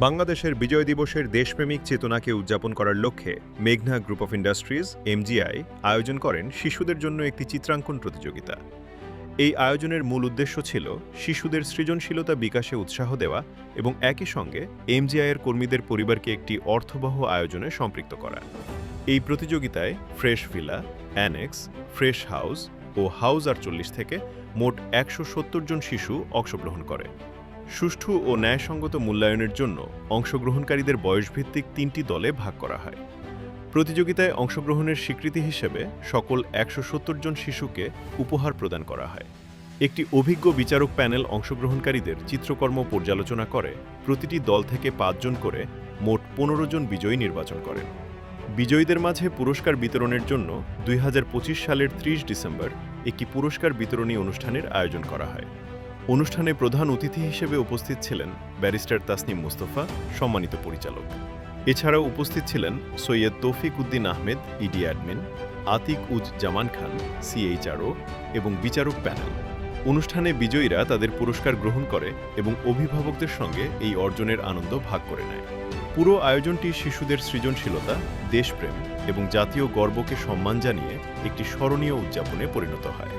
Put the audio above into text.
বাংলাদেশের বিজয় দিবসের দেশপ্রেমিক চেতনাকে উদযাপন করার লক্ষ্যে মেঘনা গ্রুপ অফ ইন্ডাস্ট্রিজ এমজিআই আয়োজন করেন শিশুদের জন্য একটি চিত্রাঙ্কন প্রতিযোগিতা। এই আয়োজনের মূল উদ্দেশ্য ছিল শিশুদের সৃজনশীলতা বিকাশে উৎসাহ দেওয়া এবং একই সঙ্গে এমজিআইয়ের কর্মীদের পরিবারকে একটি অর্থবহ আয়োজনে সম্পৃক্ত করা। এই প্রতিযোগিতায় fresh villa, annex, fresh house ও হাউস ৪৮ থেকে মোট ১৭০ জন শিশু অংশগ্রহণ করে। সুষ্ঠু ও ন্যায়সঙ্গত মূল্যায়নের জন্য অংশগ্রহণকারীদের বয়সভিত্তিক ৩টি দলে ভাগ করা হয়। প্রতিযোগিতায় অংশগ্রহণের স্বীকৃতি হিসেবে সকল ১৭০ জন শিশুকে উপহার প্রদান করা হয়। একটি অভিজ্ঞ বিচারক প্যানেল অংশগ্রহণকারীদের চিত্রকর্ম পর্যালোচনা করে প্রতিটি দল থেকে ৫ জন করে মোট ১৫ জন বিজয়ী নির্বাচন করেন। বিজয়ীদের মাঝে পুরস্কার বিতরণের জন্য ২০২৫ সালের ৩০ ডিসেম্বর একটি পুরস্কার বিতরণী অনুষ্ঠানের আয়োজন করা হয়। অনুষ্ঠানে প্রধান অতিথি হিসেবে উপস্থিত ছিলেন ব্যারিস্টার তাসনিম মুস্তফা, সম্মানিত পরিচালক। এছাড়াও উপস্থিত ছিলেন সৈয়দ তৌফিক উদ্দিন আহমেদ, ইডি অ্যাডমিন, আতিক উজ জামান খান, সিএইচআরও এবং বিচারক প্যানেল। অনুষ্ঠানে বিজয়ীরা তাদের পুরস্কার গ্রহণ করে এবং অভিভাবকদের সঙ্গে এই অর্জনের আনন্দ ভাগ করে নেয়। পুরো আয়োজনটি শিশুদের সৃজনশীলতা, দেশপ্রেম এবং জাতীয় গর্বকে সম্মান জানিয়ে একটি স্মরণীয় উদযাপনে পরিণত হয়।